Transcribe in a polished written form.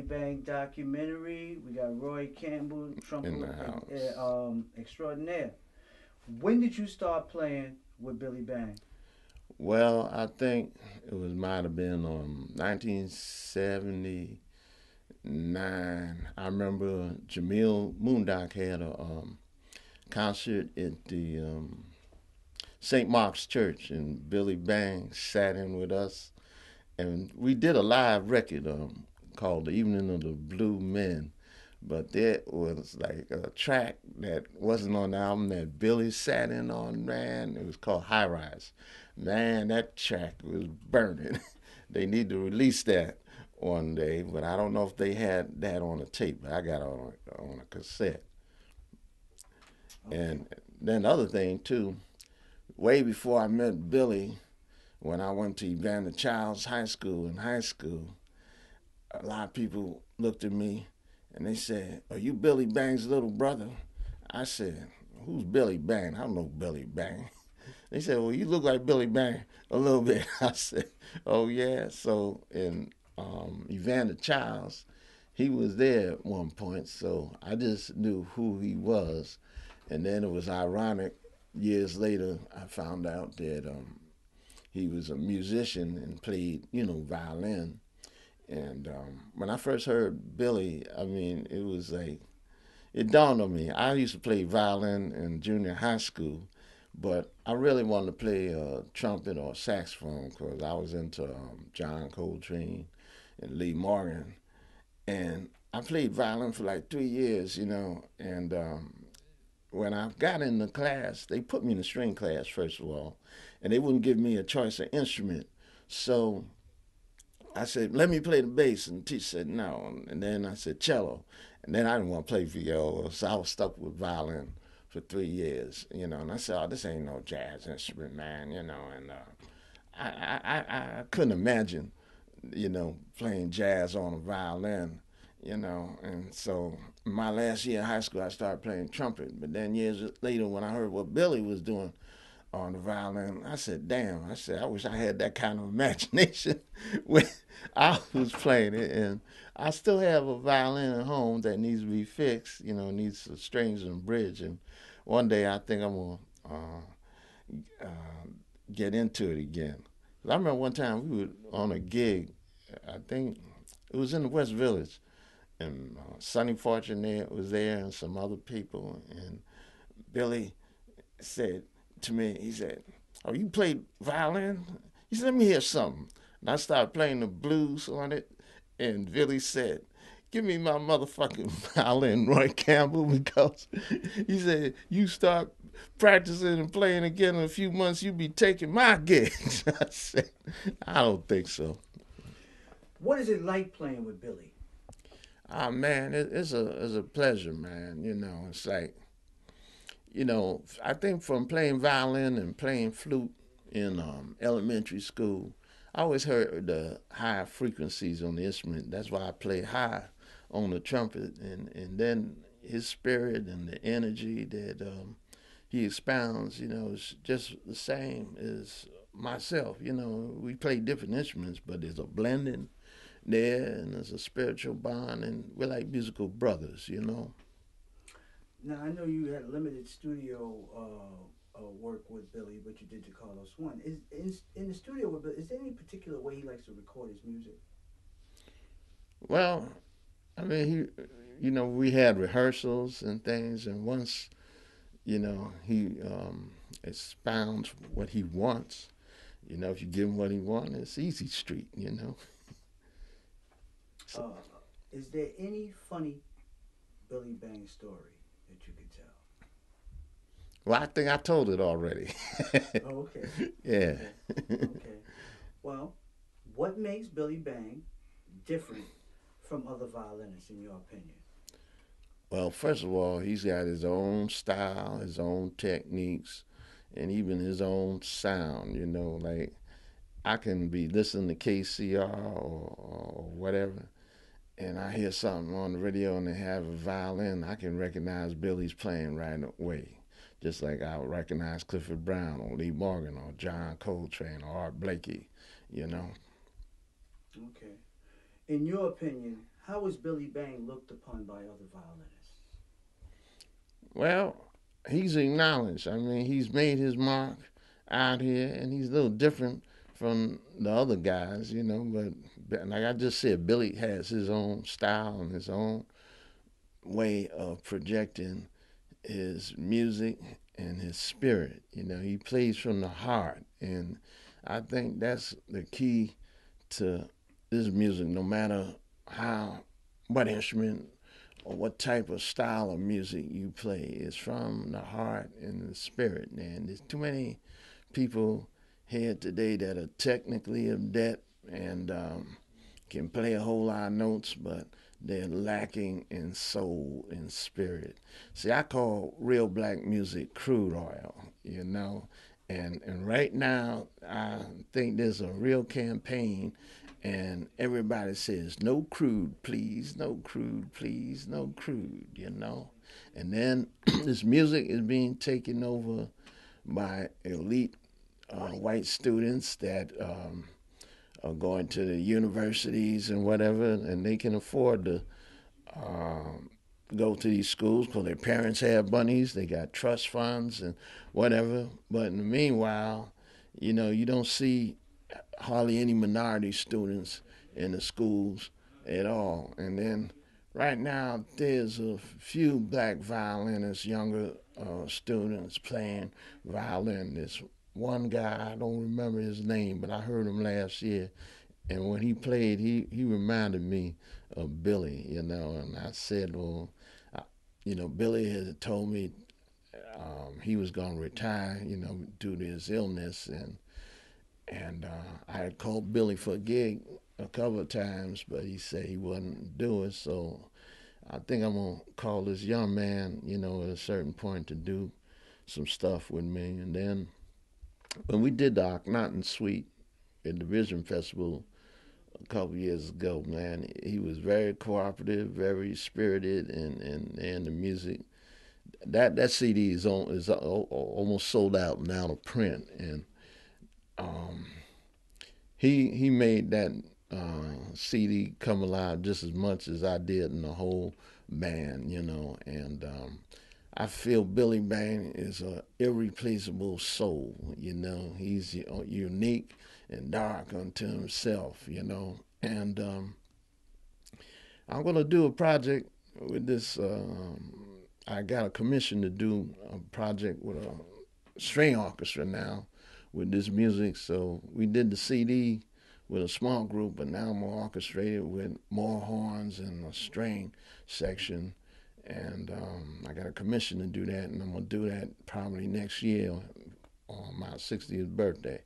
Bang documentary. We got Roy Campbell, in trumpet the house. extraordinaire. When did you start playing with Billy Bang? Well, I think it was might have been 1979. I remember Jamil Moondock had a concert at the St. Mark's Church, and Billy Bang sat in with us, and we did a live record called "The Evening of the Blue Men." But there was like a track that wasn't on the album that Billy sat in on, man. It was called High Rise. Man, that track was burning. They need to release that one day, but I don't know if they had that on a tape. But I got it on a cassette. Okay. And then the other thing too, way before I met Billy, when I went to Evander Childs High School in high school, a lot of people looked at me and they said, "Are you Billy Bang's little brother?" I said, "Who's Billy Bang? I don't know Billy Bang." They said, "Well, you look like Billy Bang a little bit." I said, "Oh yeah." So in Evander Childs, he was there at one point, so I just knew who he was. And then it was ironic. Years later, I found out that he was a musician and played, violin. And when I first heard Billy, I mean, it was like it dawned on me. I used to play violin in junior high school, but I really wanted to play trumpet or saxophone because I was into John Coltrane and Lee Morgan. And I played violin for like 3 years, and when I got in the class, they put me in the string class first of all, and they wouldn't give me a choice of instrument. So I said, "Let me play the bass," and the teacher said no. And then I said cello, and then I didn't want to play viola, so I was stuck with violin for 3 years, And I said, "Oh, this ain't no jazz instrument, man," And I couldn't imagine, playing jazz on a violin, And so my last year in high school, I started playing trumpet. But then years later, when I heard what Billy was doing on the violin, I said, "Damn!" I said, "I wish I had that kind of imagination when I was playing it." And I still have a violin at home that needs to be fixed. Needs some strings and bridge. And one day, I think I'm gonna get into it again. I remember one time we were on a gig. I think it was in the West Village, and Sonny Fortune there was there, and some other people. And Billy said to me, he said, "Oh, you play violin?" He said, "Let me hear something." And I started playing the blues on it, and Billy said, "Give me my motherfucking violin, Roy Campbell," because he said, "You start practicing and playing again in a few months, you be taking my gigs." I said, "I don't think so." What is it like playing with Billy? Ah man, it's a pleasure, man. It's like I think from playing violin and playing flute in elementary school, I always heard the high frequencies on the instrument. That's why I play high on the trumpet, and then his spirit and the energy that he expounds, is just the same as myself. We play different instruments, but there's a blending there, and there's a spiritual bond, and we're like musical brothers. Now I know you had limited studio work with Billy, but you did the Carlos one. Is in the studio with Billy? Is there any particular way he likes to record his music? Well, I mean, we had rehearsals and things, and once, he expounds what he wants. If you give him what he wants, it's easy street. So, Uh, is there any funny Billy Bang story that you could tell? well, I think I told it already. Oh, okay, Yeah. okay, okay. Well, what makes Billy Bang different from other violinists, in your opinion? Well, first of all, he's got his own style, his own techniques, and even his own sound. Like I can be listening to KCR or whatever, and I hear something on the radio and they have a violin, I can recognize Billy's playing right away. Just like I would recognize Clifford Brown or Lee Morgan or John Coltrane or Art Blakey. you know. Okay. In your opinion, How was Billy Bang looked upon by other violinists? Well, he's acknowledged. I mean, he's made his mark out here, and he's a little different from the other guys, you know. But like I just said, Billy has his own style and his own way of projecting his music and his spirit. You know, he plays from the heart, and I think that's the key to this music. No matter how, what instrument or what type of style of music you play, is from the heart and the spirit. And there's too many people here today that are technically adept and can play a whole lot of notes, but they're lacking in soul and spirit. See, I call real black music crude oil, you know. And right now, I think there's a real campaign, and everybody says, no crude, please, no crude, please, no crude, you know. And then this music is being taken over by elite white students that are going to the universities and whatever, and they can afford to um, go to these schools because their parents have monies, they got trust funds and whatever. But in the meanwhile, you know, you don't see hardly any minority students in the schools at all. And then right now, there's a few black violinists, younger students playing violin. This one guy, I don't remember his name, but I heard him last year. And when he played, he reminded me of Billy, you know. And I said, well, you know, Billy had told me he was going to retire, you know, due to his illness, and I had called Billy for a gig a couple of times, but he said he wasn't do it. So I think I'm gonna call this young man, you know, at a certain point to do some stuff with me. And then when we did the Akhenaten Suite at the Vision Festival a couple of years ago, man, he was very cooperative, very spirited, and the music. That CD is almost sold out now to print, and um, he made that CD come alive just as much as I did in the whole band, you know. And I feel Billy Bang is a irreplaceable soul, you know. He's unique and dark unto himself, you know. And I'm gonna do a project with this. I got a commission to do a project with a string orchestra now with this music. So we did the CD with a small group, but now I'm more orchestrated with more horns and a string section. And I got a commission to do that, and I'm gonna do that probably next year on my 60th birthday.